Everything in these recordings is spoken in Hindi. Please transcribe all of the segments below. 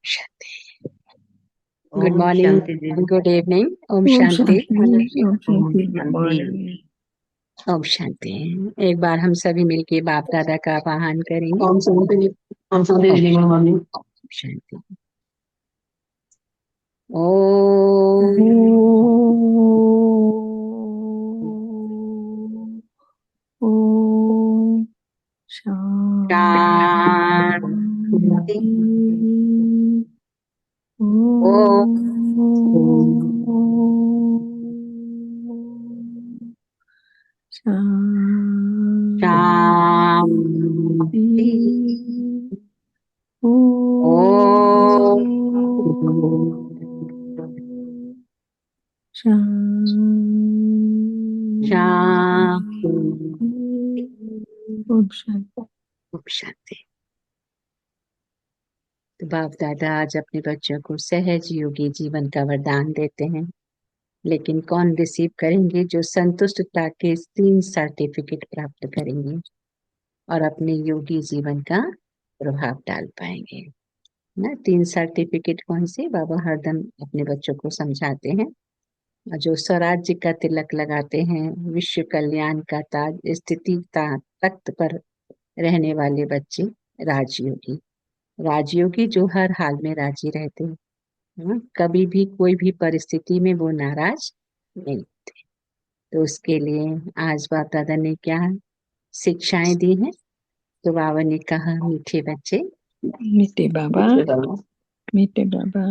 शांति। गुड ओम मॉर्निंग, शांति जी। Good evening. ओम ओम शांति। शांति। ओम ओम शांति। गुड शांति। मॉर्निंग। ओम शांति। एक बार हम सभी मिलके बाप दादा का आवाहन करेंगे। ओम शांति। ओम शांति ओम जी। Good morning. शांति। ओम ओम शांति। शांति। ओम शांति। ओम शांति। ओम शांति। ओम शांति। तो बाप दादा आज अपने बच्चों को सहज योगी जीवन का वरदान देते हैं, लेकिन कौन रिसीव करेंगे? जो संतुष्टता के 3 सर्टिफिकेट प्राप्त करेंगे और अपने योगी जीवन का प्रभाव डाल पाएंगे ना। 3 सर्टिफिकेट कौन से? बाबा हरदम अपने बच्चों को समझाते हैं। जो स्वराज्य का तिलक लगाते हैं, विश्व कल्याण का ताज, स्थिति तख्त पर रहने वाले बच्चे राजयोगी। राजयोगी जो हर हाल में राजी रहते हैं, कभी भी कोई भी परिस्थिति में वो नाराज नहीं। तो उसके लिए आज बाप दादा ने क्या शिक्षाएं दी हैं? तो बाबा ने कहा, मीठे बच्चे, मीठे बाबा, मीठे बाबा,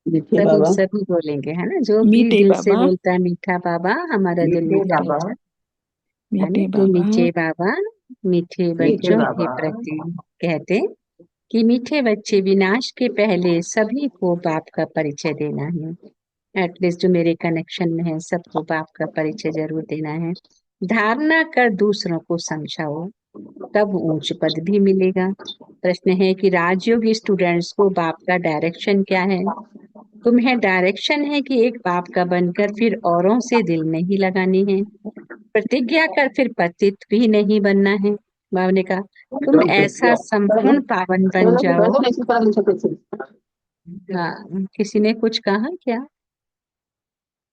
मीठे सभी बाबा, सभी बोलेंगे, है ना। जो भी मीठे दिल से बाबा, बोलता है मीठा बाबा, हमारा दिल मीठे मीठा हो बाबा, जाता है ना। मीठे तो बाबा, मीठे बाबा मीठे मीठे बच्चों के बाबा। प्रति कहते कि मीठे बच्चे, विनाश के पहले सभी को बाप का परिचय देना है। एटलीस्ट जो मेरे कनेक्शन में है सबको बाप का परिचय जरूर देना है। धारणा कर दूसरों को समझाओ, तब उच्च पद भी मिलेगा। प्रश्न है कि राजयोग स्टूडेंट्स को बाप का डायरेक्शन क्या है? तुम्हें डायरेक्शन है कि एक बाप का बनकर फिर औरों से दिल नहीं लगानी है। प्रतिज्ञा कर फिर पतित भी नहीं बनना है। बाबा ने कहा, तुम ऐसा संपूर्ण पावन बन जाओ। हाँ, किसी ने कुछ कहा क्या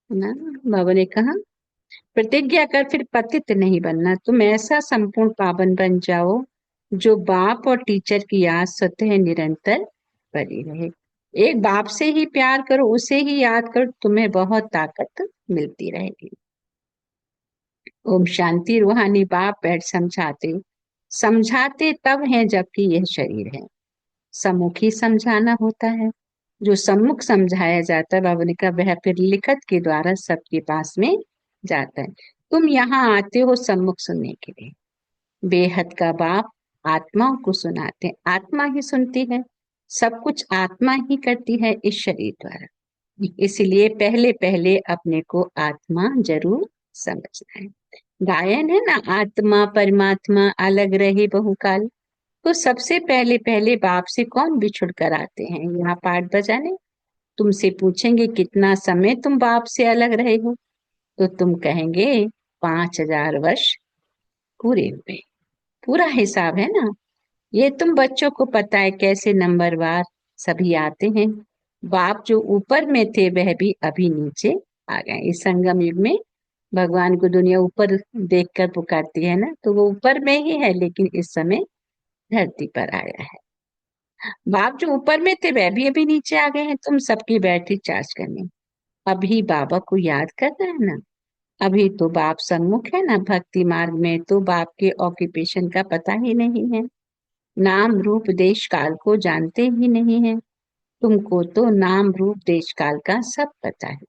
ना? बाबा ने कहा, प्रतिज्ञा कर फिर पतित नहीं बनना। तुम ऐसा संपूर्ण पावन बन जाओ जो बाप और टीचर की याद स्वतः निरंतर बनी रहे। एक बाप से ही प्यार करो, उसे ही याद करो, तुम्हें बहुत ताकत मिलती रहेगी। ओम शांति। रूहानी बाप बैठ समझाते समझाते तब है जबकि यह शरीर है। सम्मुख ही समझाना होता है। जो सम्मुख समझाया जाता है, बाबा ने कहा, वह फिर लिखत के द्वारा सबके पास में जाता है। तुम यहाँ आते हो सम्मुख सुनने के लिए। बेहद का बाप आत्माओं को सुनाते हैं, आत्मा ही सुनती है। सब कुछ आत्मा ही करती है इस शरीर द्वारा। इसलिए पहले पहले अपने को आत्मा जरूर समझना है। गायन है ना, आत्मा परमात्मा अलग रहे बहुकाल। तो सबसे पहले पहले बाप से कौन बिछुड़ कर आते हैं यहाँ पाठ बजाने? तुमसे पूछेंगे कितना समय तुम बाप से अलग रहे हो, तो तुम कहेंगे 5000 वर्ष पूरे हुए। पूरा हिसाब है ना। ये तुम बच्चों को पता है कैसे नंबरवार सभी आते हैं। बाप जो ऊपर में थे वह भी अभी नीचे आ गए। इस संगम युग में भगवान को दुनिया ऊपर देखकर पुकारती है ना, तो वो ऊपर में ही है, लेकिन इस समय धरती पर आया है। बाप जो ऊपर में थे वह भी अभी नीचे आ गए हैं, तुम सबकी बैटरी चार्ज करने। अभी बाबा को याद करना है ना। अभी तो बाप सन्मुख है ना। भक्ति मार्ग में तो बाप के ऑक्यूपेशन का पता ही नहीं है। नाम रूप देश काल को जानते ही नहीं है। तुमको तो नाम रूप देश काल का सब पता है।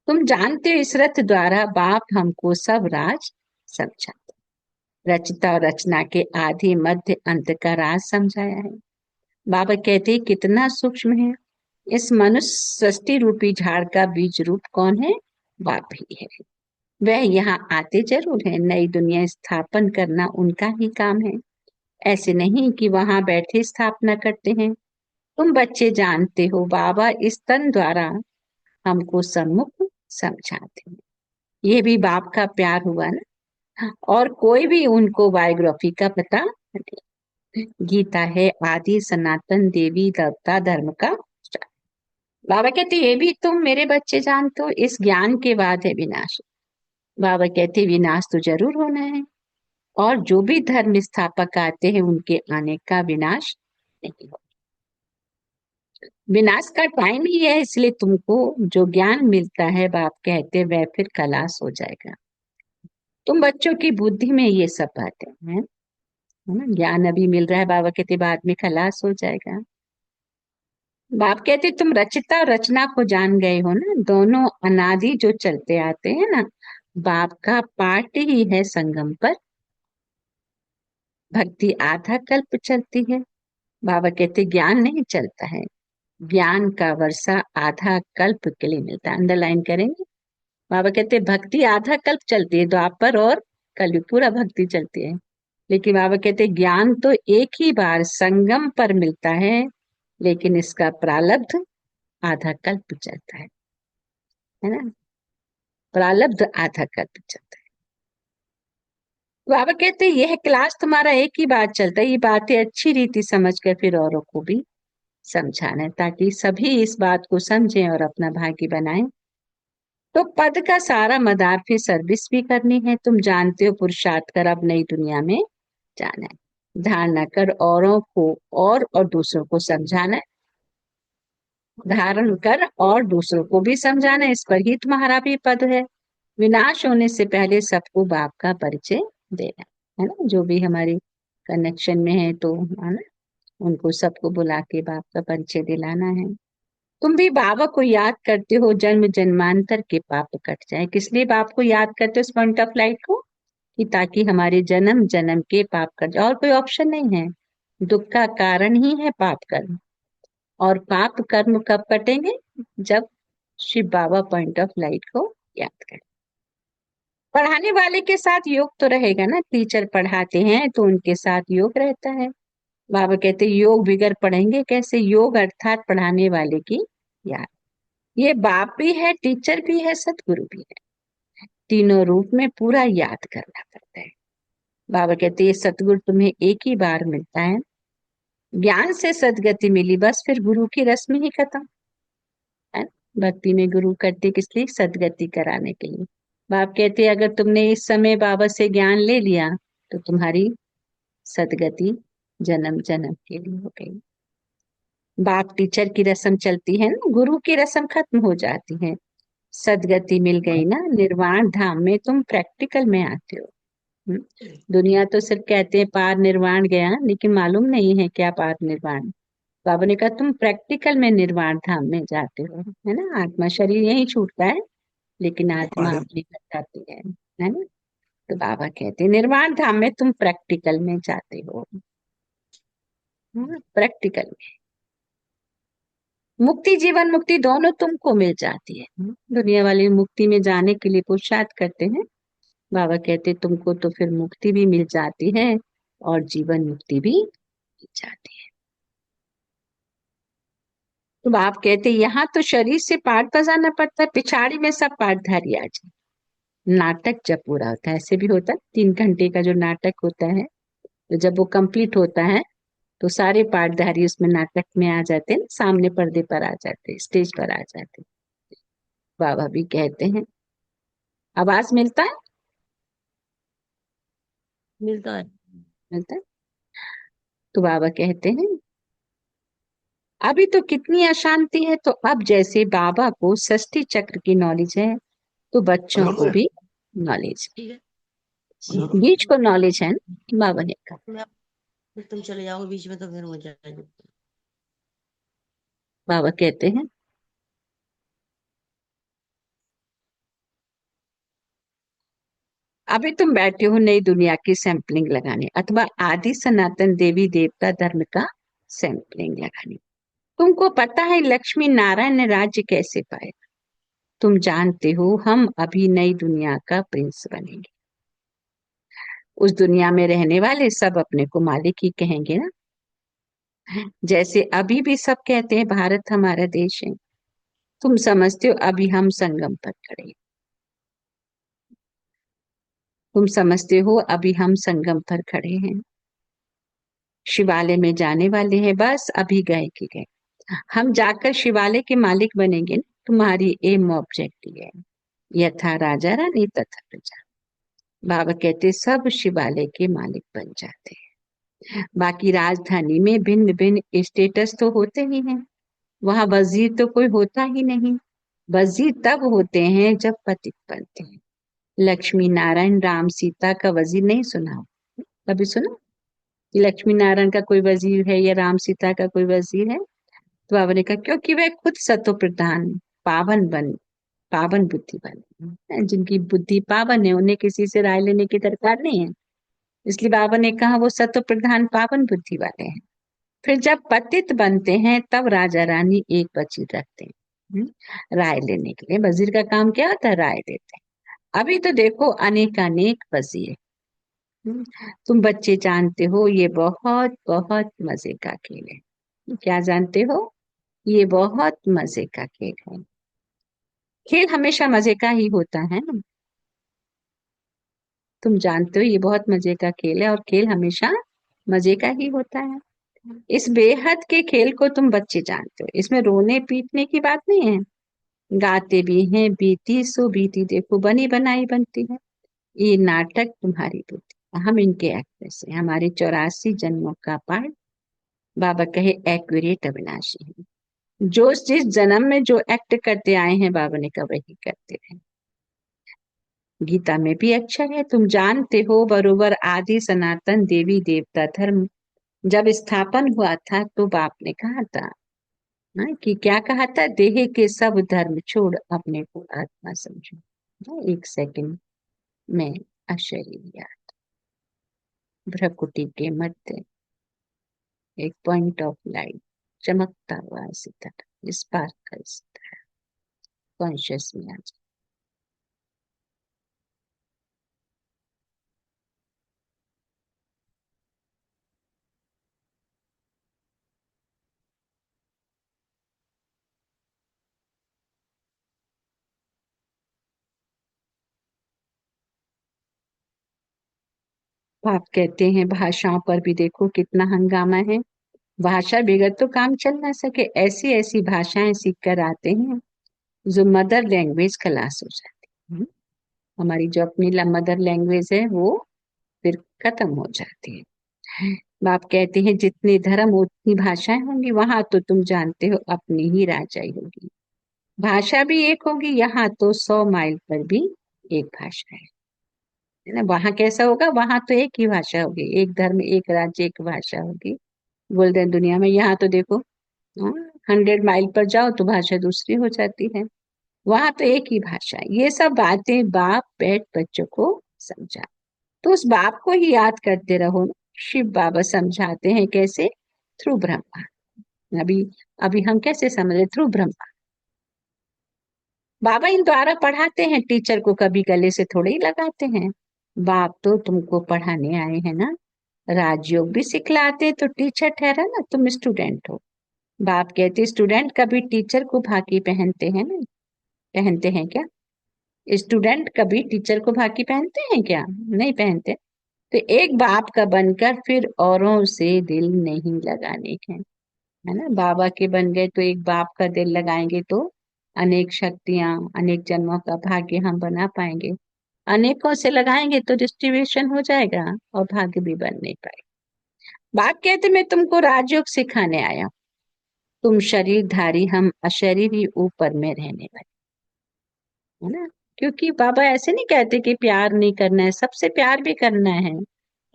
तुम जानते हो इस रथ द्वारा बाप हमको सब राज समझाता, रचता और रचना के आदि मध्य अंत का राज समझाया है। बाबा कहते हैं, कितना सूक्ष्म है। इस मनुष्य सृष्टि रूपी झाड़ का बीज रूप कौन है? बाप ही है। वह यहाँ आते जरूर है, नई दुनिया स्थापन करना उनका ही काम है। ऐसे नहीं कि वहां बैठे स्थापना करते हैं। तुम बच्चे जानते हो, बाबा इस तन द्वारा हमको सम्मुख समझाते हैं। ये भी बाप का प्यार हुआ ना। और कोई भी उनको बायोग्राफी का पता नहीं। गीता है आदि सनातन देवी देवता धर्म का। बाबा कहते ये भी तुम मेरे बच्चे जानते हो, इस ज्ञान के बाद है विनाश। बाबा कहते विनाश तो जरूर होना है, और जो भी धर्म स्थापक आते हैं उनके आने का विनाश नहीं हो। विनाश का टाइम ही है, इसलिए तुमको जो ज्ञान मिलता है बाप कहते वह फिर खलास हो जाएगा। तुम बच्चों की बुद्धि में ये सब बातें हैं, है ना। ज्ञान अभी मिल रहा है, बाबा कहते बाद में खलास हो जाएगा। बाप कहते तुम रचिता और रचना को जान गए हो ना, दोनों अनादि जो चलते आते हैं ना। बाप का पाठ ही है संगम पर, भक्ति आधा कल्प चलती है। बाबा कहते ज्ञान नहीं चलता है, ज्ञान का वर्षा आधा कल्प के लिए मिलता है। अंडरलाइन करेंगे। बाबा कहते भक्ति आधा कल्प चलती है, द्वापर और कलयुग पूरा भक्ति चलती है। लेकिन बाबा कहते ज्ञान तो एक ही बार संगम पर मिलता है, लेकिन इसका प्रारब्ध आधा कल्प चलता है ना। प्रारब्ध आधा कल्प चलता है। बाबा कहते यह क्लास तुम्हारा एक ही बार चलता है, ये बातें अच्छी रीति समझ कर फिर औरों को भी समझाना है, ताकि सभी इस बात को समझें और अपना भागी बनाएं। तो पद का सारा मदार फिर सर्विस भी करनी है। तुम जानते हो पुरुषार्थ कर अब नई दुनिया में जाना है, धारणा कर औरों को और दूसरों को समझाना है। धारण कर और दूसरों को भी समझाना है, इस पर ही तुम्हारा भी पद है। विनाश होने से पहले सबको बाप का परिचय देना है ना, जो भी हमारे कनेक्शन में है तो है ना, उनको सबको बुला के बाप का परिचय दिलाना है। तुम भी बाबा को याद करते हो, जन्म जन्मांतर के पाप कट जाए। किस लिए बाप को याद करते हो इस पॉइंट ऑफ लाइट को, कि ताकि हमारे जन्म जन्म के पाप कट जाए। और कोई ऑप्शन नहीं है, दुख का कारण ही है पाप कर्म। और पाप कर्म कब कटेंगे, जब शिव बाबा पॉइंट ऑफ लाइट को याद करें। पढ़ाने वाले के साथ योग तो रहेगा ना, टीचर पढ़ाते हैं तो उनके साथ योग रहता है। बाबा कहते योग बिगर पढ़ेंगे कैसे, योग अर्थात पढ़ाने वाले की याद। ये बाप भी है, टीचर भी है, सतगुरु भी है, तीनों रूप में पूरा याद करना पड़ता है। बाबा कहते ये सतगुरु तुम्हें एक ही बार मिलता है। ज्ञान से सदगति मिली, बस फिर गुरु की रस्म ही खत्म है। भक्ति में गुरु करते किस लिए, सदगति कराने के लिए। बाप कहते अगर तुमने इस समय बाबा से ज्ञान ले लिया तो तुम्हारी सदगति जन्म जन्म के लिए हो गई। बाप टीचर की रस्म चलती है ना, गुरु की रस्म खत्म हो जाती है। सदगति मिल गई ना, निर्वाण धाम में तुम प्रैक्टिकल में आते हो। दुनिया तो सिर्फ कहते हैं पार निर्वाण गया, लेकिन मालूम नहीं है क्या पार निर्वाण। बाबा ने कहा तुम प्रैक्टिकल में निर्वाण धाम में जाते हो, है ना। आत्मा शरीर यही छूटता है, लेकिन आत्मा अपनी कर जाती है ना। तो बाबा कहते हैं निर्वाण धाम में तुम प्रैक्टिकल में जाते हो, प्रैक्टिकल में। मुक्ति जीवन मुक्ति दोनों तुमको मिल जाती है। दुनिया वाले मुक्ति में जाने के लिए पुरुषार्थ करते हैं, बाबा कहते तुमको तो फिर मुक्ति भी मिल जाती है और जीवन मुक्ति भी मिल जाती है। तो आप कहते यहाँ तो शरीर से पाठ बजाना पड़ता है, पिछाड़ी में सब पाठधारी आ जाए। नाटक जब पूरा होता है, ऐसे भी होता है 3 घंटे का जो नाटक होता है, तो जब वो कंप्लीट होता है तो सारे पाठधारी उसमें नाटक में आ जाते हैं, सामने पर्दे पर आ जाते हैं, स्टेज पर आ जाते हैं। बाबा भी कहते हैं आवाज मिलता है, मिलता है। मिलता है। तो बाबा कहते हैं अभी तो कितनी अशांति है, तो अब जैसे बाबा को षष्ठी चक्र की नॉलेज है तो बच्चों को भी नॉलेज, ठीक है, बीच को नॉलेज है ना, बाबा ने कहा। तुम चले जाओ बीच में तो फिर मुझे बाबा कहते हैं अभी तुम बैठे हो नई दुनिया की सैंपलिंग लगाने, अथवा आदि सनातन देवी देवता धर्म का सैंपलिंग लगाने। तुमको पता है लक्ष्मी नारायण ने राज्य कैसे पाए, तुम जानते हो हम अभी नई दुनिया का प्रिंस बनेंगे। उस दुनिया में रहने वाले सब अपने को मालिक ही कहेंगे ना, जैसे अभी भी सब कहते हैं भारत हमारा देश है। तुम समझते हो अभी हम संगम पर खड़े हैं। तुम समझते हो अभी हम संगम पर खड़े हैं। शिवालय में जाने वाले हैं, बस अभी गए कि गए। हम जाकर शिवालय के मालिक बनेंगे ना, तुम्हारी एम ऑब्जेक्ट ये है, यथा राजा रानी तथा प्रजा। बाबा कहते सब शिवालय के मालिक बन जाते हैं। बाकी राजधानी में भिन्न भिन्न स्टेटस तो होते ही हैं, वहां वजीर तो कोई होता ही नहीं। वजीर तब होते हैं जब पतित बनते हैं। लक्ष्मी नारायण राम सीता का वजीर नहीं सुना हो? कभी सुना कि लक्ष्मी नारायण का कोई वजीर है या राम सीता का कोई वजीर है? तो बाबा ने कहा क्योंकि वे खुद सतो प्रधान पावन बन पावन बुद्धि वाले हैं। जिनकी बुद्धि पावन है उन्हें किसी से राय लेने की दरकार नहीं है, इसलिए बाबा ने कहा वो सतो प्रधान पावन बुद्धि वाले हैं। फिर जब पतित बनते हैं तब राजा रानी एक वजीर रखते हैं, राय लेने के लिए। वजीर का काम क्या होता है? राय देते हैं। अभी तो देखो अनेकानेक वजीर। हम्म, तुम बच्चे जानते हो ये बहुत बहुत मजे का खेल है। क्या जानते हो? ये बहुत मजे का खेल है। खेल हमेशा मजे का ही होता है ना, तुम जानते हो ये बहुत मजे का खेल है और खेल हमेशा मजे का ही होता है। इस बेहद के खेल को तुम बच्चे जानते हो, इसमें रोने पीटने की बात नहीं है। गाते भी हैं बीती सो बीती, देखो बनी बनाई बनती है। ये नाटक तुम्हारी बुद्धि, हम इनके एक्टर्स हैं, हमारे 84 जन्मों का पाठ बाबा कहे एक्यूरेट अविनाशी है। जो जिस जन्म में जो एक्ट करते आए हैं बाबा ने कहा वही करते रहे। गीता में भी अक्षर है, तुम जानते हो बरोबर आदि सनातन देवी देवता धर्म जब स्थापन हुआ था तो बाप ने कहा था कि क्या कहा था? देह के सब धर्म छोड़ अपने को आत्मा समझो। एक सेकंड में अशरीरिया भ्रकुटी के मध्य एक पॉइंट ऑफ लाइट चमकता हुआ सितारा, स्पार्कल सितारा कॉन्शियस में आ जाए। आप कहते हैं भाषाओं पर भी देखो कितना हंगामा है। भाषा बगैर तो काम चल ना सके, ऐसी ऐसी भाषाएं सीख कर आते हैं जो मदर लैंग्वेज खलास हो जाती है। हमारी जो अपनी मदर लैंग्वेज है वो फिर खत्म हो जाती है। बाप कहते हैं जितने धर्म उतनी भाषाएं होंगी, वहां तो तुम जानते हो अपनी ही राजाई होगी। भाषा भी एक होगी, यहाँ तो 100 माइल पर भी एक भाषा है ना। वहां कैसा होगा? वहां तो एक ही भाषा होगी, एक धर्म एक राज्य एक भाषा होगी गोल्डन दुनिया में। यहाँ तो देखो 100 माइल पर जाओ तो भाषा दूसरी हो जाती है, वहां तो एक ही भाषा है। ये सब बातें बाप बैठ बच्चों को समझा, तो उस बाप को ही याद करते रहो ना। शिव बाबा समझाते हैं कैसे? थ्रू ब्रह्मा। अभी अभी हम कैसे समझे? थ्रू ब्रह्मा। बाबा इन द्वारा पढ़ाते हैं, टीचर को कभी गले से थोड़े ही लगाते हैं। बाप तो तुमको पढ़ाने आए हैं ना, राजयोग भी सिखलाते, तो टीचर ठहरा ना, तुम स्टूडेंट हो। बाप कहते स्टूडेंट कभी टीचर को भाकी पहनते हैं ना? पहनते हैं क्या? स्टूडेंट कभी टीचर को भाकी पहनते हैं क्या? नहीं पहनते। तो एक बाप का बनकर फिर औरों से दिल नहीं लगाने के, है ना। बाबा के बन गए तो एक बाप का दिल लगाएंगे तो अनेक शक्तियां अनेक जन्मों का भाग्य हम बना पाएंगे। अनेकों से लगाएंगे तो डिस्ट्रीब्यूशन हो जाएगा और भाग्य भी बन नहीं पाएगा। बाप कहते मैं तुमको राजयोग सिखाने आया हूं। तुम शरीरधारी, हम अशरीरी ऊपर में रहने वाले, है ना। क्योंकि बाबा ऐसे नहीं कहते कि प्यार नहीं करना है, सबसे प्यार भी करना है,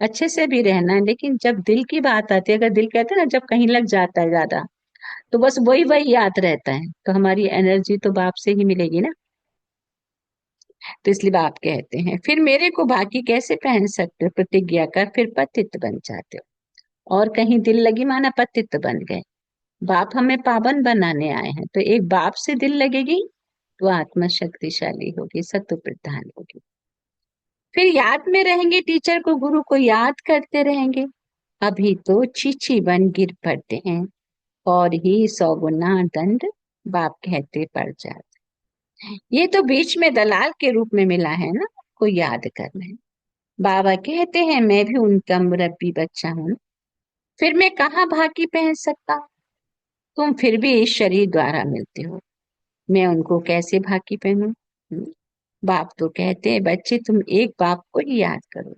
अच्छे से भी रहना है। लेकिन जब दिल की बात आती है, अगर दिल कहते हैं ना जब कहीं लग जाता है ज्यादा, तो बस वही वही याद रहता है, तो हमारी एनर्जी तो बाप से ही मिलेगी ना। तो इसलिए बाप कहते हैं फिर मेरे को बाकी कैसे पहन सकते हो? प्रतिज्ञा कर फिर पतित बन जाते हो। और कहीं दिल लगी माना पतित बन गए। बाप हमें पावन बनाने आए हैं, तो एक बाप से दिल लगेगी तो आत्मा शक्तिशाली होगी, सत्व प्रधान होगी। फिर याद में रहेंगे, टीचर को गुरु को याद करते रहेंगे। अभी तो चीची बन गिर पड़ते हैं और ही 100 गुना दंड बाप कहते पड़ जाते। ये तो बीच में दलाल के रूप में मिला है ना, को याद करना है। बाबा कहते हैं मैं भी उनका मुरब्बी बच्चा हूँ, फिर मैं कहाँ भागी पहन सकता हूँ? तुम फिर भी इस शरीर द्वारा मिलते हो, मैं उनको कैसे भागी पहनूं? बाप तो कहते हैं बच्चे तुम एक बाप को ही याद करो,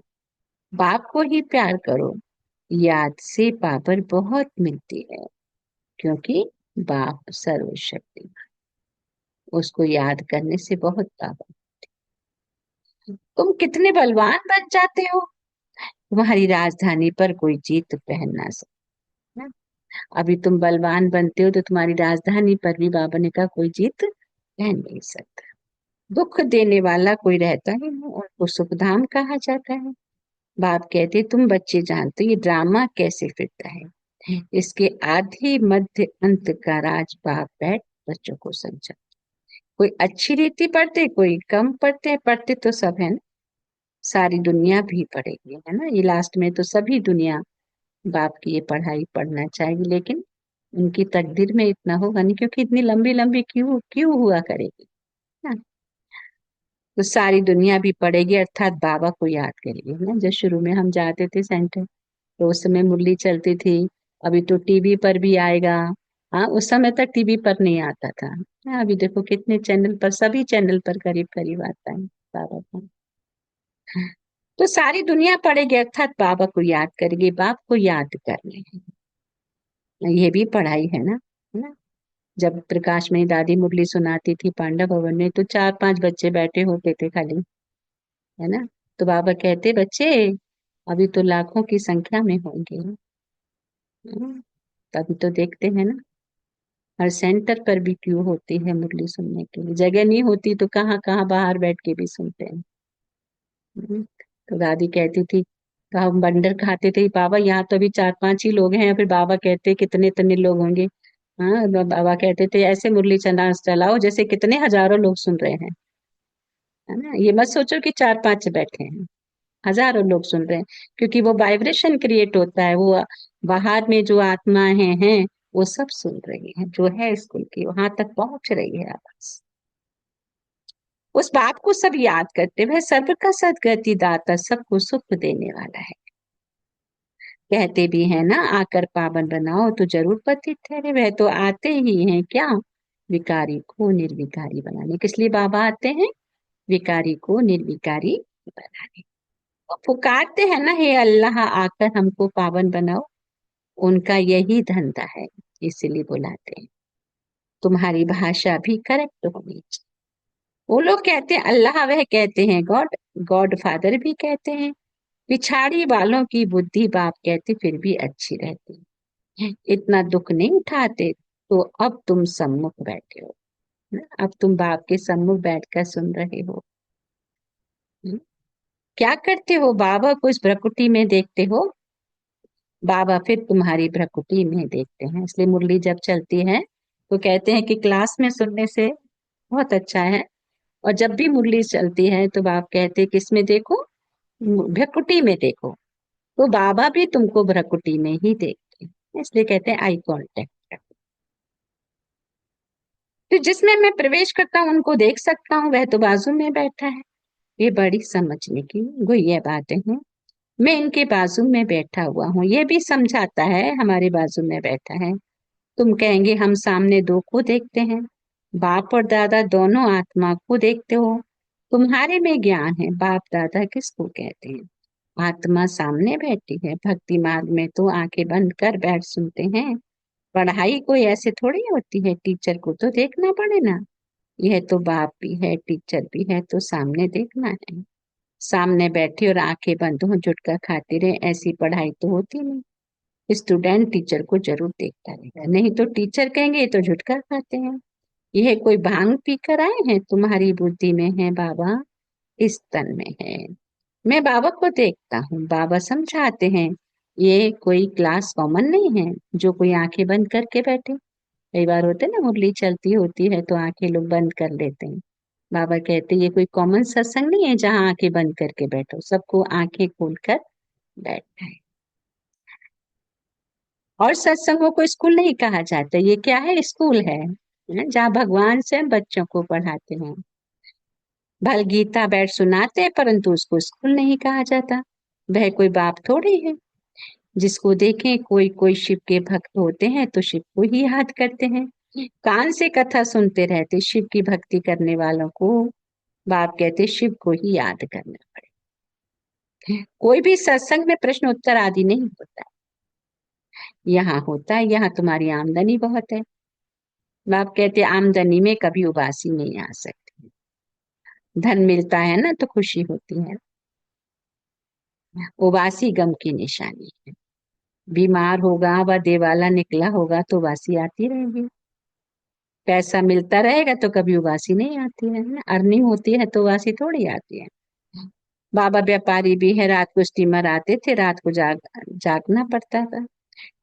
बाप को ही प्यार करो, याद से पावर बहुत मिलती है, क्योंकि बाप सर्वशक्ति, उसको याद करने से बहुत पावर। तुम कितने बलवान बन जाते हो, तुम्हारी राजधानी पर कोई जीत पहन ना सकता। अभी तुम बलवान बनते हो तो तुम्हारी राजधानी पर भी बाबा ने कहा कोई जीत पहन नहीं सकता। दुख देने वाला कोई रहता ही नहीं, उनको सुखधाम कहा जाता है। बाप कहते तुम बच्चे जानते हो ये ड्रामा कैसे फिरता है, इसके आधि मध्य अंत का राज बाप बैठ बच्चों को समझा। कोई अच्छी रीति पढ़ते, कोई कम पढ़ते, पढ़ते तो सब है ना, सारी दुनिया भी पढ़ेगी, है ना, ये लास्ट में तो सभी दुनिया बाप की ये पढ़ाई पढ़ना चाहेगी, लेकिन उनकी तकदीर में इतना होगा नहीं, क्योंकि इतनी लंबी लंबी क्यों क्यों हुआ करेगी ना। तो सारी दुनिया भी पढ़ेगी, अर्थात बाबा को याद करेगी ना। जब शुरू में हम जाते थे सेंटर तो उस समय मुरली चलती थी, अभी तो टीवी पर भी आएगा। हाँ, उस समय तक टीवी पर नहीं आता था। हाँ, अभी देखो कितने चैनल पर, सभी चैनल पर करीब करीब आता है बाबा का। तो सारी दुनिया पढ़ेगी, अर्थात बाबा को याद करेगी, बाप को याद करने, ये भी पढ़ाई है ना। जब प्रकाश में दादी मुरली सुनाती थी पांडव भवन में, तो 4-5 बच्चे बैठे होते थे खाली, है ना। तो बाबा कहते बच्चे अभी तो लाखों की संख्या में होंगे। तभी तो देखते हैं ना, हर सेंटर पर भी क्यों होती है मुरली सुनने के लिए, जगह नहीं होती तो कहाँ कहाँ बाहर बैठ के भी सुनते हैं। तो दादी कहती थी, तो हम बंडर खाते थे बाबा, यहाँ तो अभी 4-5 ही लोग हैं, फिर बाबा कहते कितने इतने लोग होंगे। हाँ, बाबा कहते थे ऐसे मुरली चना चलाओ जैसे कितने हजारों लोग सुन रहे हैं, है ना। ये मत सोचो कि 4-5 बैठे हैं, हजारों लोग सुन रहे हैं, क्योंकि वो वाइब्रेशन क्रिएट होता है, वो बाहर में जो आत्माएं हैं वो सब सुन रही हैं, जो है स्कूल की वहां तक पहुंच रही है आवाज। उस बाप को सब याद करते, वह सर्व का सदगति दाता, सबको सुख देने वाला है। कहते भी है ना आकर पावन बनाओ तो जरूर पतित ठहरे, वह तो आते ही हैं क्या, विकारी को निर्विकारी बनाने। किस लिए बाबा आते हैं? विकारी को निर्विकारी बनाने। वो पुकारते हैं ना, हे अल्लाह आकर हमको पावन बनाओ, उनका यही धंधा है, इसलिए बुलाते हैं। तुम्हारी भाषा भी करेक्ट होनी चाहिए। वो लोग कहते हैं अल्लाह, वह कहते हैं गॉड, गॉड फादर भी कहते हैं। पिछाड़ी वालों की बुद्धि बाप कहते फिर भी अच्छी रहती है, इतना दुख नहीं उठाते। तो अब तुम सम्मुख बैठे हो ना, अब तुम बाप के सम्मुख बैठकर सुन रहे हो। क्या करते हो? बाबा को इस भ्रकुटी में देखते हो, बाबा फिर तुम्हारी भ्रकुटी में देखते हैं। इसलिए मुरली जब चलती है तो कहते हैं कि क्लास में सुनने से बहुत अच्छा है, और जब भी मुरली चलती है तो बाप कहते हैं कि इसमें देखो, भ्रकुटी में देखो। तो बाबा भी तुमको भ्रकुटी में ही देखते हैं, इसलिए कहते हैं आई कांटेक्ट। तो जिसमें मैं प्रवेश करता हूँ उनको देख सकता हूँ, वह तो बाजू में बैठा है। ये बड़ी समझने की गुह्य बातें हैं। मैं इनके बाजू में बैठा हुआ हूँ, ये भी समझाता है हमारे बाजू में बैठा है। तुम कहेंगे हम सामने दो को देखते हैं, बाप और दादा दोनों आत्मा को देखते हो। तुम्हारे में ज्ञान है, बाप दादा किसको कहते हैं? आत्मा सामने बैठी है। भक्ति मार्ग में तो आंखें बंद कर बैठ सुनते हैं। पढ़ाई कोई ऐसे थोड़ी होती है, टीचर को तो देखना पड़े ना। यह तो बाप भी है टीचर भी है, तो सामने देखना है। सामने बैठे और आंखें बंद हो झुटका खाते रहे, ऐसी पढ़ाई तो होती नहीं। स्टूडेंट टीचर को जरूर देखता रहेगा, नहीं तो टीचर कहेंगे ये तो झुटका खाते हैं। यह कोई भांग पी कर आए हैं? तुम्हारी बुद्धि में है बाबा, इस तन में है। मैं बाबा को देखता हूँ, बाबा समझाते हैं। ये कोई क्लास कॉमन नहीं है जो कोई आंखें बंद करके बैठे। कई बार होते ना मुरली चलती होती है तो आंखें लोग बंद कर लेते हैं। बाबा कहते ये कोई कॉमन सत्संग नहीं है जहाँ आंखें बंद करके बैठो, सबको आंखें खोलकर बैठना है। और सत्संगों को स्कूल नहीं कहा जाता, ये क्या है? स्कूल है जहाँ भगवान से बच्चों को पढ़ाते हैं। भल गीता बैठ सुनाते हैं, परंतु उसको स्कूल नहीं कहा जाता, वह कोई बाप थोड़ी है। जिसको देखें कोई कोई शिव के भक्त होते हैं तो शिव को ही याद करते हैं। कान से कथा सुनते रहते शिव की भक्ति करने वालों को बाप कहते शिव को ही याद करना पड़े। कोई भी सत्संग में प्रश्न उत्तर आदि नहीं होता, यहाँ होता है, यहाँ तुम्हारी आमदनी बहुत है। बाप कहते आमदनी में कभी उबासी नहीं आ सकती, धन मिलता है ना तो खुशी होती है, उबासी गम की निशानी है। बीमार होगा व देवाला निकला होगा तो उबासी आती रहेगी, पैसा मिलता रहेगा तो कभी उबासी नहीं आती है ना, अर्निंग होती है तो उबासी थोड़ी आती है। बाबा व्यापारी भी है, रात को स्टीमर आते थे, रात को जागना पड़ता था।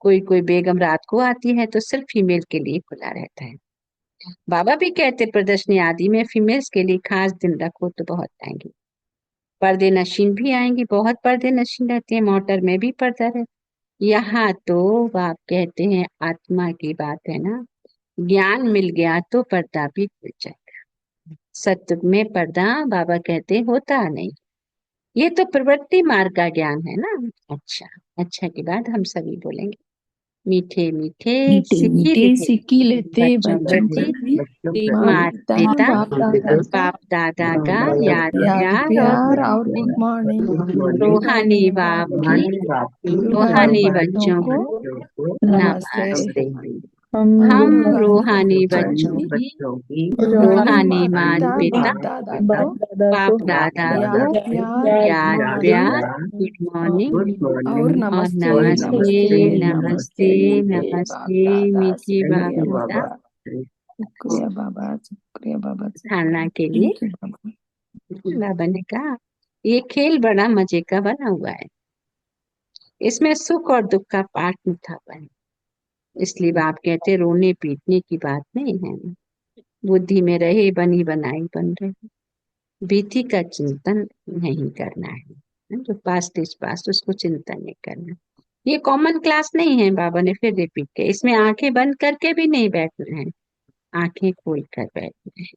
कोई कोई बेगम रात को आती है तो सिर्फ फीमेल के लिए खुला रहता है। बाबा भी कहते प्रदर्शनी आदि में फीमेल्स के लिए खास दिन रखो तो बहुत आएंगी। पर्दे नशीन भी आएंगी, बहुत पर्दे नशीन रहते हैं, मोटर में भी पर्दा है। यहाँ तो बाप कहते हैं आत्मा की बात है ना, ज्ञान मिल गया तो पर्दा भी खुल जाए। सत्युग में पर्दा बाबा कहते होता नहीं, ये तो प्रवृत्ति मार्ग का ज्ञान है ना। अच्छा, अच्छा के बाद हम सभी बोलेंगे मीठे मीठे मीठे सिक्की मीठे लेते सिक्की लेते बच्चों बच्चों प्रति प्रति माता माता पिता बाप दादा का बाप दादा का याद याद प्यार और प्यार गुड और गुड मॉर्निंग। मॉर्निंग। रूहानी रूहानी बाप बाप की की रूहानी रूहानी बच्चों बच्चों को को नमस्ते। नमस्ते। हम हम रूहानी रूहानी बच्चों बच्चों की की रूहानी रूहानी माता मात पिता बाप दादा को बाप दादा को याद प्यार गुड याद मॉर्निंग प्यार गुड मॉर्निंग और और नमस्ते नमस्ते नमस्ते नमस्ते नमस्ते मीठे बाप नमस्ते दादा मीठी बाप शुक्रिया दादा। बाबा शुक्रिया बाबा शुक्रिया बाबा खाना के लिए थैंक यू बाबा। बाबा ने कहा ये खेल बड़ा मजे का बना हुआ है, इसमें सुख और दुख का पाठ लिखा हुआ है, इसलिए बाप कहते रोने पीटने की बात नहीं है। बुद्धि में रहे बनी बनाई बन रहे, बीती का चिंतन नहीं करना है, जो पास्ट इज पास्ट उसको चिंतन नहीं करना। ये कॉमन क्लास नहीं है, बाबा ने फिर रिपीट किया, इसमें आंखें बंद करके भी नहीं बैठना है, आंखें खोल कर बैठना है,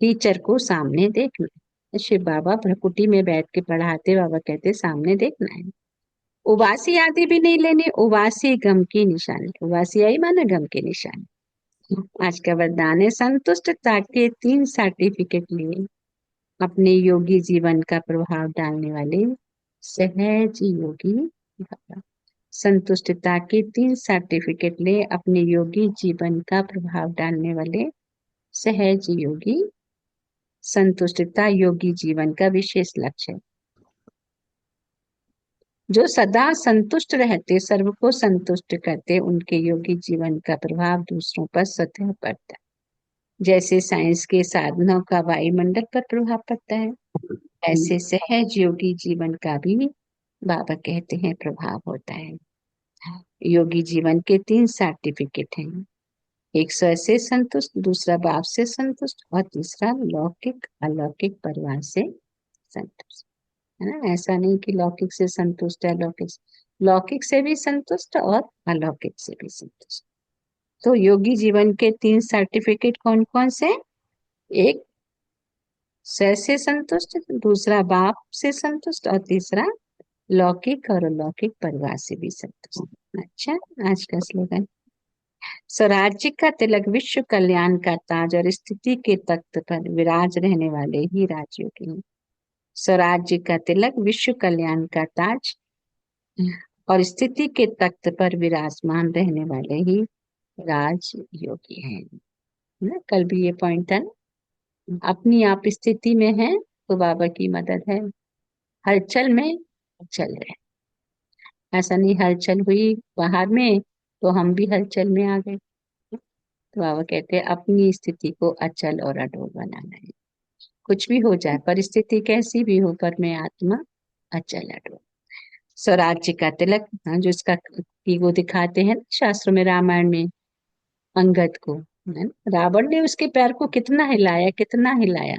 टीचर को सामने देखना है। शिव बाबा भ्रकुटी में बैठ के पढ़ाते, बाबा कहते सामने देखना है। उबासी आदि भी नहीं लेनी, उबासी गम की निशानी, उबासी आई माना गम की निशानी। आज का वरदान है संतुष्टता के 3 सर्टिफिकेट लिए अपने योगी जीवन का प्रभाव डालने वाले सहज योगी बाबा। संतुष्टता के 3 सर्टिफिकेट ले अपने योगी जीवन का प्रभाव डालने वाले सहज योगी। संतुष्टता योगी जीवन का विशेष लक्ष्य है। जो सदा संतुष्ट रहते, सर्व को संतुष्ट करते, उनके योगी जीवन का प्रभाव दूसरों पर स्वतः पड़ता है। जैसे साइंस के साधनों का वायुमंडल पर प्रभाव पड़ता है, ऐसे सहज योगी जीवन का भी बाबा कहते हैं प्रभाव होता है। योगी जीवन के 3 सर्टिफिकेट हैं, एक स्व से संतुष्ट, दूसरा बाप से संतुष्ट और तीसरा लौकिक अलौकिक परिवार से संतुष्ट, है ना। ऐसा नहीं कि लौकिक से संतुष्ट है, लौकिक से भी संतुष्ट और अलौकिक से भी संतुष्ट। तो योगी जीवन के 3 सर्टिफिकेट कौन कौन से? एक स्व से संतुष्ट, दूसरा बाप से संतुष्ट और तीसरा लौकिक और अलौकिक परिवार से भी संतुष्ट। अच्छा, आज का स्लोगन, स्वराज्य का तिलक विश्व कल्याण का ताज और स्थिति के तख्त पर विराज रहने वाले ही राजयोगी हैं। स्वराज्य का तिलक विश्व कल्याण का ताज और स्थिति के तख्त पर विराजमान रहने वाले ही राज योगी हैं ना। कल भी ये पॉइंट है ना, अपनी आप स्थिति में है तो बाबा की मदद है, हलचल में चल रहे, ऐसा नहीं हलचल हुई बाहर में तो हम भी हलचल में आ गए। तो बाबा कहते हैं अपनी स्थिति को अचल और अडोल बनाना है, कुछ भी हो जाए, परिस्थिति कैसी भी हो, पर मैं आत्मा अचल अडोल। स्वराज्य का तिलक, हाँ, जो इसका की वो दिखाते हैं ना शास्त्रों में, रामायण में अंगद को, है ना, रावण ने उसके पैर को कितना हिलाया कितना हिलाया,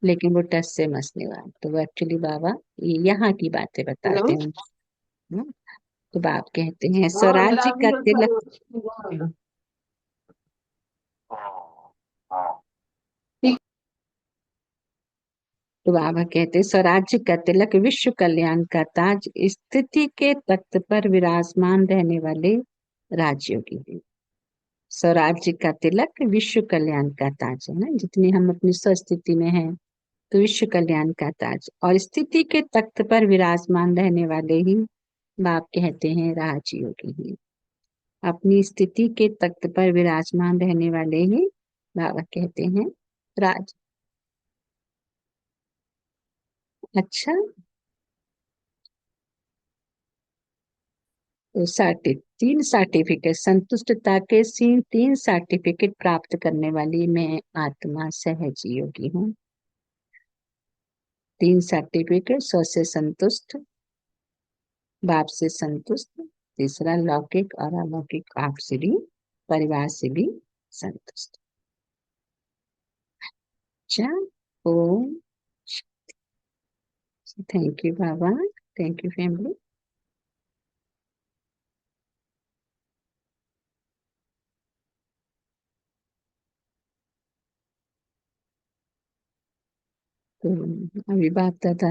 लेकिन वो टस से मस नहीं हुआ। तो वो एक्चुअली बाबा ये यहाँ की बातें बताते हैं। तो बाप कहते हैं स्वराज्य का तिलक, तो बाबा कहते स्वराज्य का तिलक विश्व कल्याण का ताज स्थिति के तख्त पर विराजमान रहने वाले राजयोगी हैं। स्वराज्य का तिलक विश्व कल्याण का ताज है ना, जितनी हम अपनी स्वस्थिति में हैं तो विश्व कल्याण का ताज, और स्थिति के तख्त पर विराजमान रहने वाले ही बाप कहते हैं राजयोगी ही। अपनी स्थिति के तख्त पर विराजमान रहने वाले ही बाबा कहते हैं राज। अच्छा, तो तीन सर्टिफिकेट, संतुष्टता के तीन सर्टिफिकेट प्राप्त करने वाली मैं आत्मा सहज योगी हूँ। तीन सर्टिफिकेट, स्व से संतुष्ट, बाप से संतुष्ट, तीसरा लौकिक और अलौकिक आपसी परिवार से भी संतुष्ट। अच्छा, ओम, thank you Baba, thank you family. तो अभी बात दादा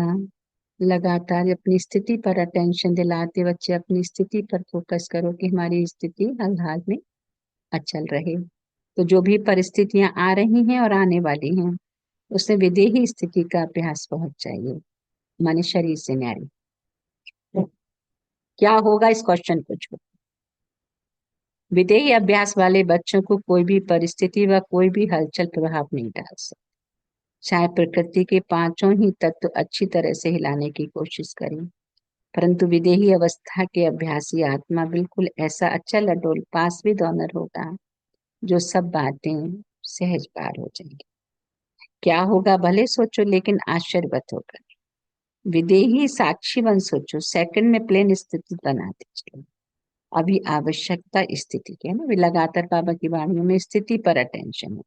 लगातार अपनी स्थिति पर अटेंशन दिलाते, बच्चे अपनी स्थिति पर फोकस करो कि हमारी स्थिति हर हाल में अचल रहे। तो जो भी परिस्थितियां आ रही हैं और आने वाली हैं, उससे विदेही स्थिति का अभ्यास बहुत चाहिए, माने शरीर से न्याय। क्या होगा इस क्वेश्चन को छोड़, विदेही अभ्यास वाले बच्चों को कोई भी परिस्थिति व कोई भी हलचल प्रभाव नहीं डाल सकती। चाहे प्रकृति के पांचों ही तत्व अच्छी तरह से हिलाने की कोशिश करें, परंतु विदेही अवस्था के अभ्यासी आत्मा बिल्कुल ऐसा अचल अडोल पासवी ऑनर होगा जो सब बातें सहज पार हो जाएंगी। क्या होगा भले सोचो, लेकिन आश्चर्यवत होगा। विदेही साक्षी बन सोचो, सेकंड में प्लेन स्थिति बनाते चलो। अभी आवश्यकता स्थिति की है ना, लगातार बाबा की वाणियों में स्थिति पर अटेंशन है।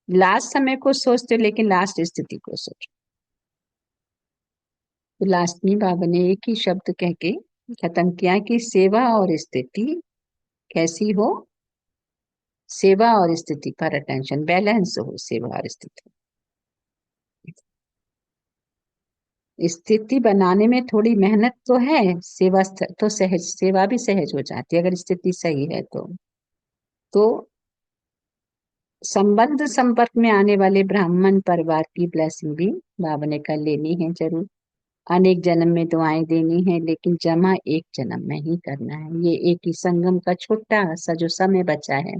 लास्ट समय को सोचते हो, लेकिन लास्ट स्थिति को सोचो। तो लास्ट में बाबा ने एक ही शब्द कह के खत्म किया कि सेवा और स्थिति कैसी हो, सेवा और स्थिति पर अटेंशन, बैलेंस हो सेवा और स्थिति। स्थिति बनाने में थोड़ी मेहनत तो है, सेवा तो सहज, सेवा भी सहज हो जाती है अगर स्थिति सही है तो संबंध संपर्क में आने वाले ब्राह्मण परिवार की ब्लेसिंग भी बाबा ने कल लेनी है जरूर। अनेक जन्म में दुआएं देनी है, लेकिन जमा एक जन्म में ही करना है। ये एक ही संगम का छोटा सा जो समय बचा है,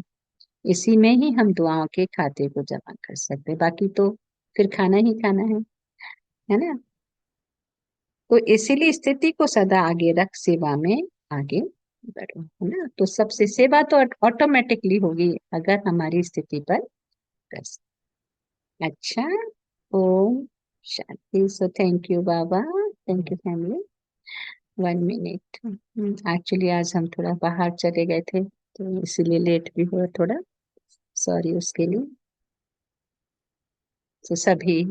इसी में ही हम दुआओं के खाते को जमा कर सकते हैं, बाकी तो फिर खाना ही खाना है ना। तो इसीलिए स्थिति को सदा आगे रख सेवा में आगे बढ़ो, है ना। तो सबसे सेवा तो ऑटोमेटिकली होगी अगर हमारी स्थिति पर कर। अच्छा, ओम शांति। So thank you Baba, thank you family. 1 minute, actually आज हम थोड़ा बाहर चले गए थे तो इसीलिए लेट भी हुआ थोड़ा, सॉरी उसके लिए। तो सभी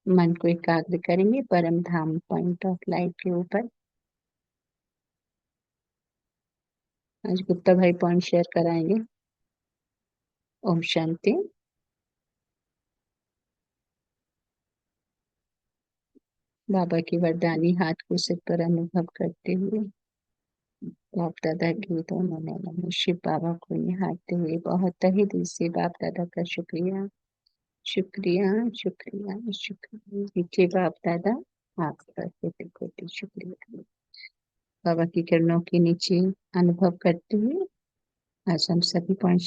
मन को एकाग्र करेंगे परम धाम पॉइंट ऑफ लाइट के ऊपर। आज गुप्ता भाई पॉइंट शेयर कराएंगे। ओम शांति। बाबा की वरदानी हाथ को सिर पर अनुभव करते हुए बाप दादा की दोनों नैनों में शिव बाबा को निहारते हुए बहुत तहे दिल से बाप दादा का शुक्रिया, शुक्रिया, शुक्रिया, शुक्रिया। नीचे बाप दादा आपका कोटि कोटि शुक्रिया। बाबा की किरणों के नीचे अनुभव करते हुए आज हम सभी पॉइंट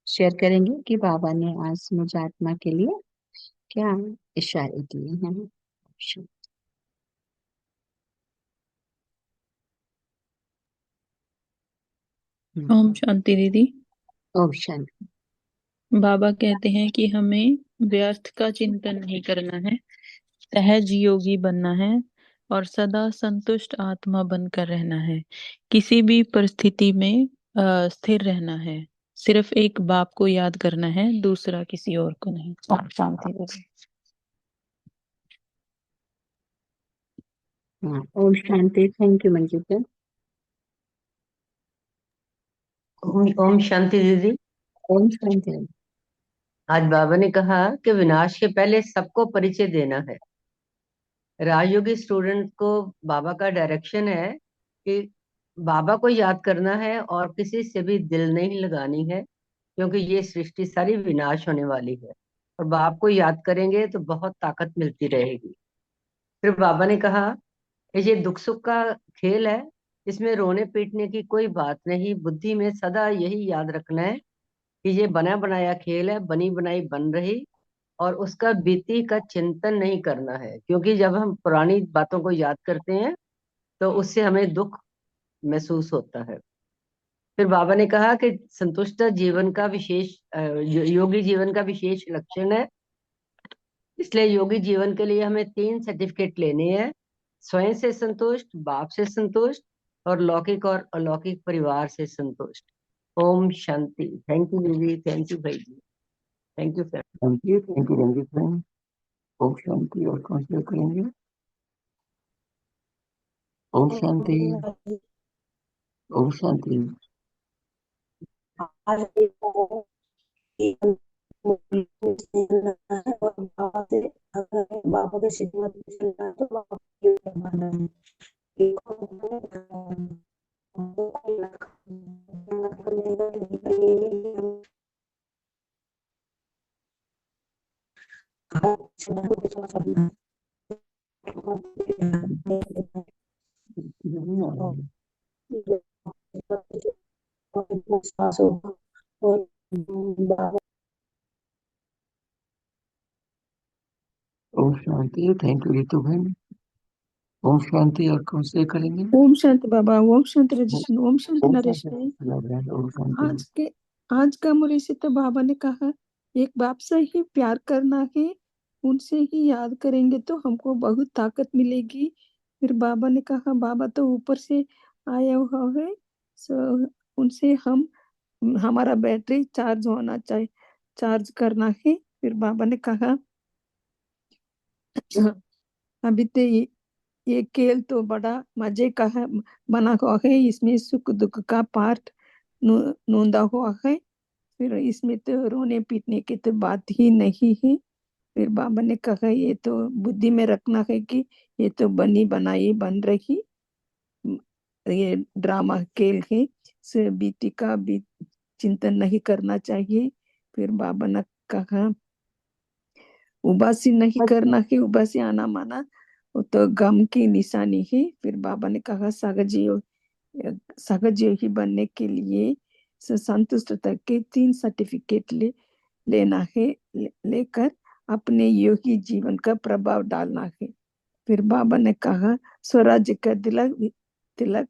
शेयर करेंगे कि बाबा ने आज मुझ आत्मा के लिए क्या इशारे दिए हैं। ओम शांति दीदी। ओम शांति। बाबा कहते हैं कि हमें व्यर्थ का चिंतन नहीं करना है, सहज योगी बनना है और सदा संतुष्ट आत्मा बनकर रहना है। किसी भी परिस्थिति में स्थिर रहना है। सिर्फ एक बाप को याद करना है, दूसरा किसी और को नहीं। ओम शांति दीदी। हाँ, ओम शांति। Thank you Manjit. ओम शांति दीदी। ओम शांति। आज बाबा ने कहा कि विनाश के पहले सबको परिचय देना है। राजयोगी स्टूडेंट को बाबा का डायरेक्शन है कि बाबा को याद करना है और किसी से भी दिल नहीं लगानी है, क्योंकि ये सृष्टि सारी विनाश होने वाली है। और बाप को याद करेंगे तो बहुत ताकत मिलती रहेगी। फिर बाबा ने कहा कि ये दुख सुख का खेल है, इसमें रोने पीटने की कोई बात नहीं। बुद्धि में सदा यही याद रखना है कि ये बना बनाया खेल है, बनी बनाई बन रही, और उसका बीती का चिंतन नहीं करना है। क्योंकि जब हम पुरानी बातों को याद करते हैं तो उससे हमें दुख महसूस होता है। फिर बाबा ने कहा कि संतुष्ट जीवन का विशेष योगी जीवन का विशेष लक्षण है। इसलिए योगी जीवन के लिए हमें 3 सर्टिफिकेट लेने हैं: स्वयं से संतुष्ट, बाप से संतुष्ट, और लौकिक और अलौकिक परिवार से संतुष्ट। ओम शांति। थैंक यू दीदी, थैंक यू भाई जी, thank you sir. Thank you Ranjeet भाई। ओम शांति। और कौन से करेंगे? ओम शांति। ओम शांति। आज देखो, एक मुस्लिम से मिलना है और बाबा से, अगर बाबा के खिदमत में चलना है तो बाबा की मानना है। एक और हमको कोई ना करेगा नहीं करेगा, हम सुना को विश्वास करना है। और विश्वास होगा और बाबा ओम शांति। थैंक यू रितु भाई। ओम शांति। और कौन से करेंगे? ओम शांति बाबा, ओम शांति रजिशन, ओम शांति ओम नरेश शांति। भाई। ओम शांति। आज का मुझे से तो बाबा ने कहा एक बाप से ही प्यार करना है, उनसे ही याद करेंगे तो हमको बहुत ताकत मिलेगी। फिर बाबा ने कहा बाबा तो ऊपर से आया हुआ है, सो उनसे हम हमारा बैटरी चार्ज होना चाहिए, चार्ज करना है। फिर बाबा ने कहा अभी तो ये खेल तो बड़ा मजे का है, बना हुआ है, इसमें सुख दुख का पार्ट नोंदा हुआ है। फिर इसमें तो रोने पीटने की तो बात ही नहीं है। फिर बाबा ने कहा ये तो बुद्धि में रखना है कि ये तो बनी बनाई बन रही ये ड्रामा खेल है, से बीती का भी चिंतन नहीं करना चाहिए। फिर बाबा ने कहा उबासी नहीं करना है, उबासी आना माना वो तो गम की निशानी है। फिर बाबा ने कहा सहज योगी बनने के लिए संतुष्टता के 3 सर्टिफिकेट लेना है, लेकर अपने योगी जीवन का प्रभाव डालना है। फिर बाबा ने कहा स्वराज्य का तिलक तिलक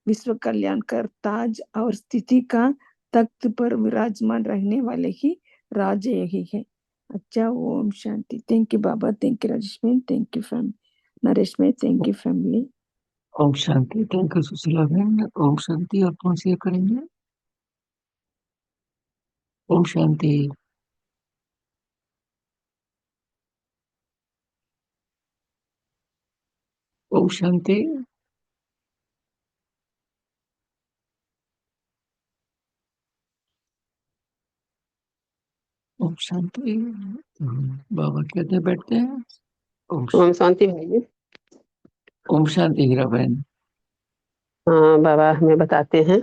विश्व कल्याण का ताज और स्थिति का तख्त पर विराजमान रहने वाले ही राज यही है। अच्छा, ओम शांति। Thank you Baba, thank you Rajesh में, थैंक यू फैम नरेश में, थैंक यू फैमिली। ओम शांति। थैंक यू सुशीला बहन। ओम शांति। और कौन से करेंगे? ओम शांति। ओम शांति। ओम शांति। बाबा कहते हैं बैठते हैं। ओम शांति भाई जी। ओम शांति हीरा बहन। हाँ, बाबा हमें बताते हैं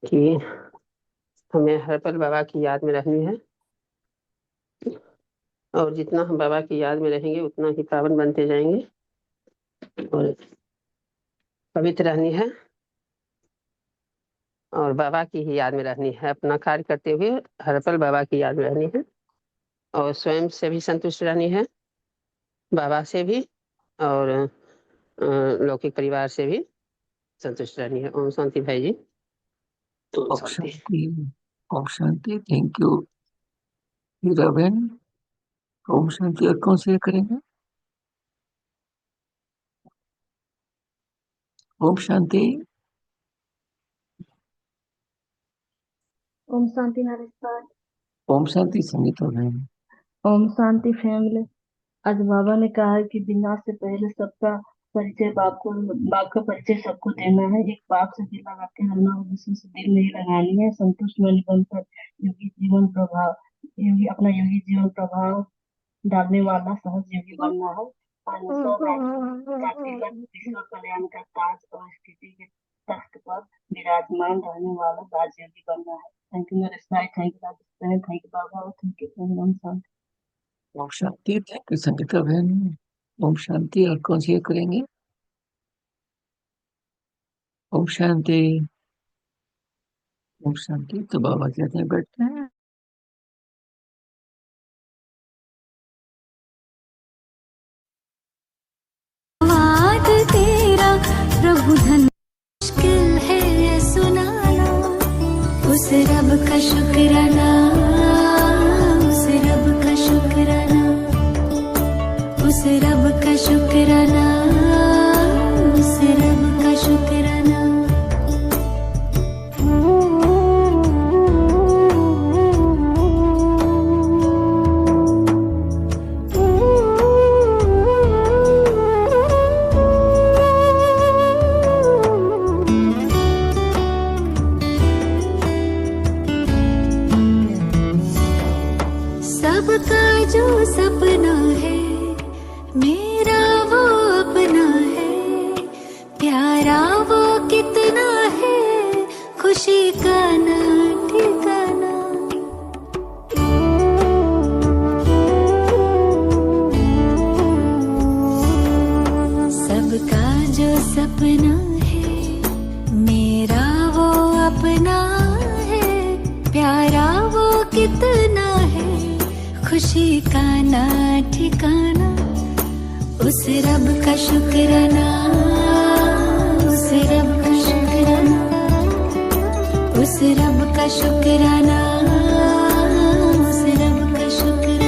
कि हमें हर पल बाबा की याद में रहनी है, और जितना हम बाबा की याद में रहेंगे उतना ही पावन बनते जाएंगे, और पवित्र रहनी है, और बाबा की ही याद में रहनी है। अपना कार्य करते हुए हर पल बाबा की याद में रहनी है, और स्वयं से भी संतुष्ट रहनी है, बाबा से भी, और लौकिक परिवार से भी संतुष्ट रहनी है। ओम शांति भाई जी। ओम ओम शांति। शांति। ओम शांति। थैंक यू हीरा बहन। ओम शांति। और कौन से करेंगे? ओम शांति। ओम शांति नरेश भाई। ओम शांति संगीता बहन। ओम शांति फैमिली। आज बाबा ने कहा है कि विनाश से पहले सबका परिचय बाप का परिचय सबको देना है। एक बाप से दिल लगा के रहना और दूसरे से दिल नहीं लगानी है। संतुष्ट मन बनकर योगी जीवन प्रभाव योगी अपना योगी जीवन प्रभाव डालने वाला सहज योगी बनना है। जातिगत विश्व कल्याण का ताज और स्थिति के तख्त पर विराजमान रहने वाला राजयोगी बनना है। थैंक यू मेरे side, thank you Rajasthan, thank you Baba, thank you शांति। ओम शांति। थैंक यू संगीता बहन। ओम शांति। और कौन सी करेंगे? ओम शांति। ओम शांति। तो बाबा कहते हैं बैठते हैं। वाद तेरा प्रभु धन मुश्किल है सुनाना, उस रब का शुक्राना, उस रब का शुक्राना, उस रब का शुक्राना, उस रब का शुक्राना। सबका जो सपना है मेरा वो अपना है, प्यारा वो कितना है, खुशी का ना ठिकाना। सबका जो सपना है मेरा वो अपना है, प्यारा वो कितना है, खुशी का ना ठिकाना। उस रब का शुक्राना, उस रब का शुक्राना, उस रब का शुक्राना, उस रब का शुक्राना।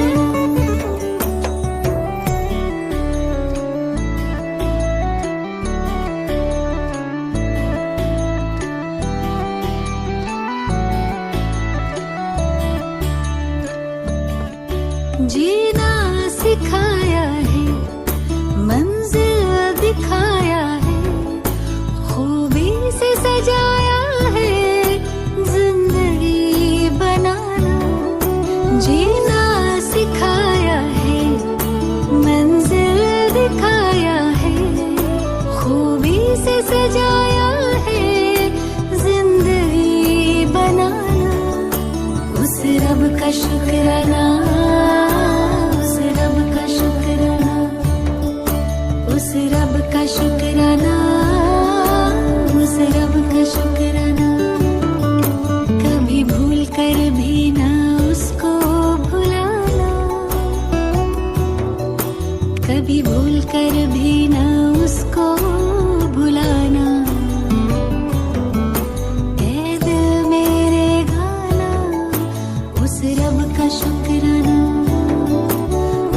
जीना सिखाया है, मंजिल दिखाया है, खूबी से सजाया है, जिंदगी बनाना। जीना सिखाया है, मंजिल दिखाया है, खूबी से सजाया है, जिंदगी बनाना। उस रब का शुक्राना, उस रब का शुक्राना, उस रब का शुक्राना, उस रब का शुक्राना। कभी भूल कर भी ना उसको भुलाना, कभी भूल कर भी ना उसको भुलाना। ऐ दिल मेरे गाना, उस रब का शुक्राना,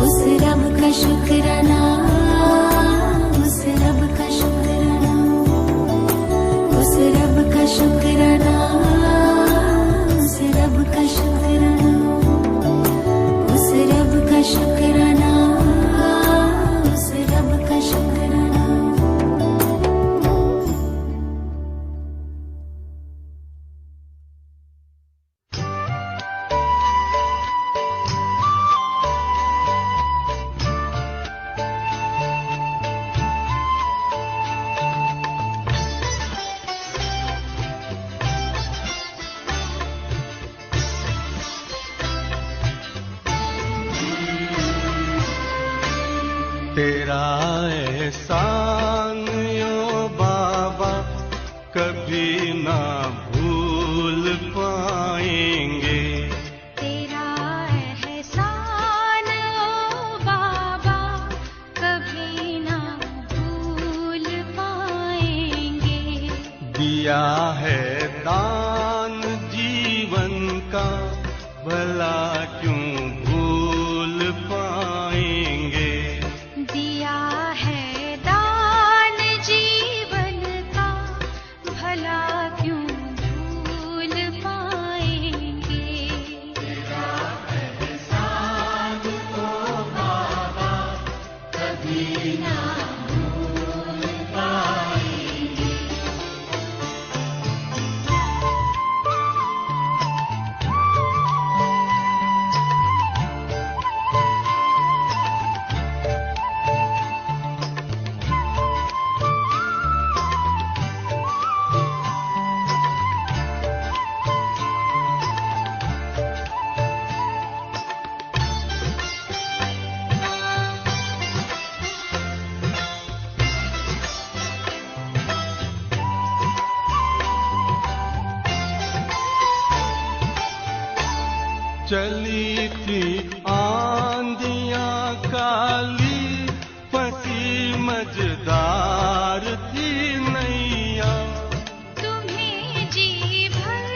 उस रब का शुक्राना, उस रब का शुक्राना, उस रब का शुक्राना, उस रब का शुक्राना, उस रब का शुक्राना, उस रब का शुक्राना। तेरा एहसान यो बाबा कभी ना भूल पाएंगे। तेरा एहसान ओ बाबा कभी ना भूल पाएंगे। दिया है दान जीवन का भला क्यों भूल पाएंगे। दिया है दान जीवन का भला क्यों भूल पाएंगे। तेरा एहसान तो बाबा कभी ना भूल पाएंगे। चली थी आंधियां काली, फंसी मझधार थी नैया। तुम्हें जी भर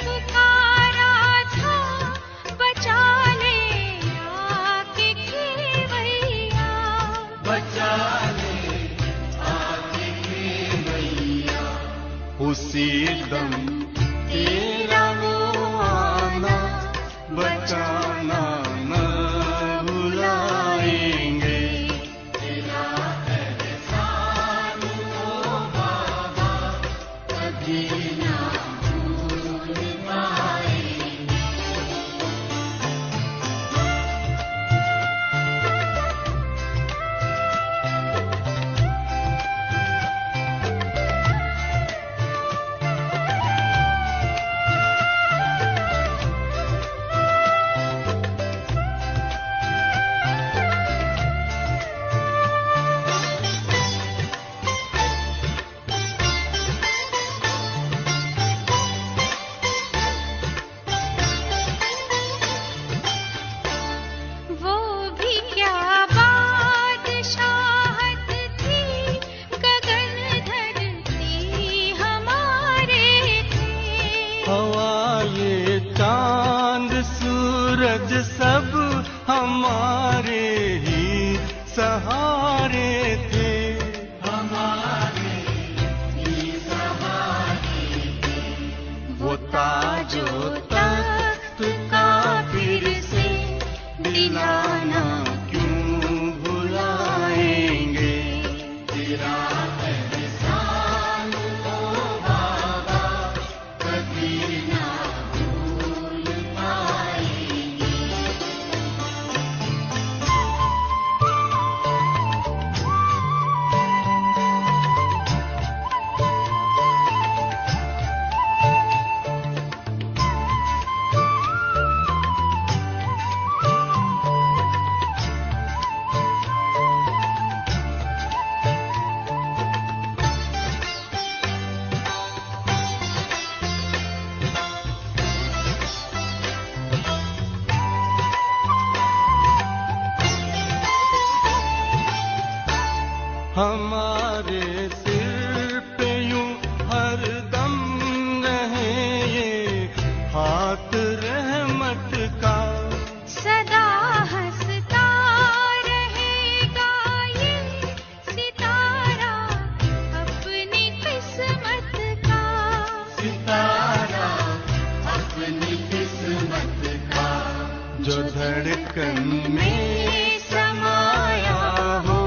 पुकारा था, बचा ले आके खेवैया। बचा ले आके खेवैया। उसी दम तेरा वो आना, बचाना न भुलाएंगे। तेरा एहसान ओ बाबा, कभी ना भूल पाएंगे। वो भी क्या बादशाहत थी, गगन धरती हमारे थे। हवा ये चांद सूरज सब हमारे ही सहारे थे। हमारे ही सहारे थे। वो ताजो तख्त का फिर से दिलाना क्यों भुलाएंगे। तेरा एहसान ओ बाबा, कभी ना भूल पाएंगे। हमारे सिर पे यूं हरदम रहे ये हाथ रहमत का। सदा हंसता रहेगा ये सितारा, अपनी किस्मत का। सितारा अपनी किस्मत का। जो धड़कन में समाया हो,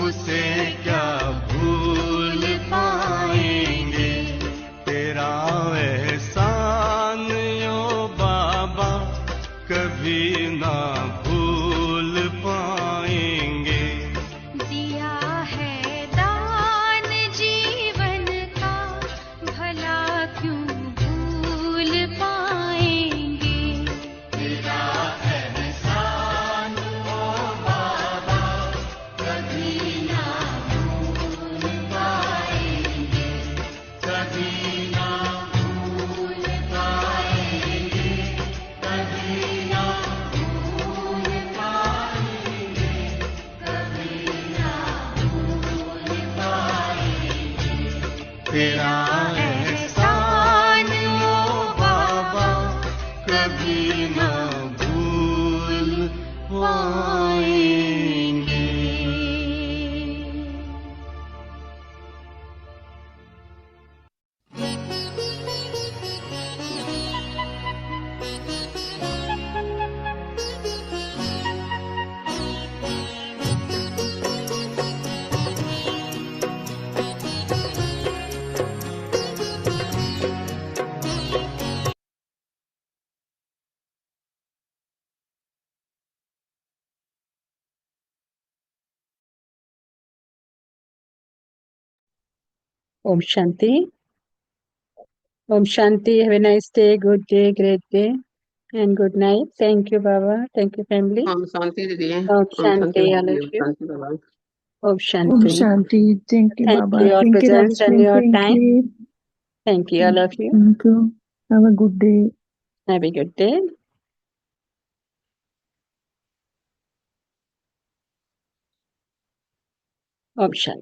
उसे क्या भूल पाएंगे। तेरा एहसान यो बाबा, कभी ना भूल पाएंगे। दिया है दान जीवन का, भला क्यों भूल पाएंगे। तेरा एहसान ओ बाबा, कभी ना भूल पाएंगे। कभी ना भूल पाएंगे। कभी ना भूल पाएंगे। कभी ना भूल पाएंगे। तेरा एहसान ओ बाबा, कभी ना भूल पाएंगे। Om Shanti. Om Shanti. Have a nice day, good day, great day, and good night. Thank you, Baba. Thank you, family. ओम शांति दीदी। Om ओम शांति Shanti, all दीदी। of ओम you. शांति Baba. Om Om Shanti. Shanti. Thank you, Thank Baba. you, your Thank you, presence and Ravi. your Thank time. you. Thank you, all of you. Thank you. Have a good day. Have a good day. Option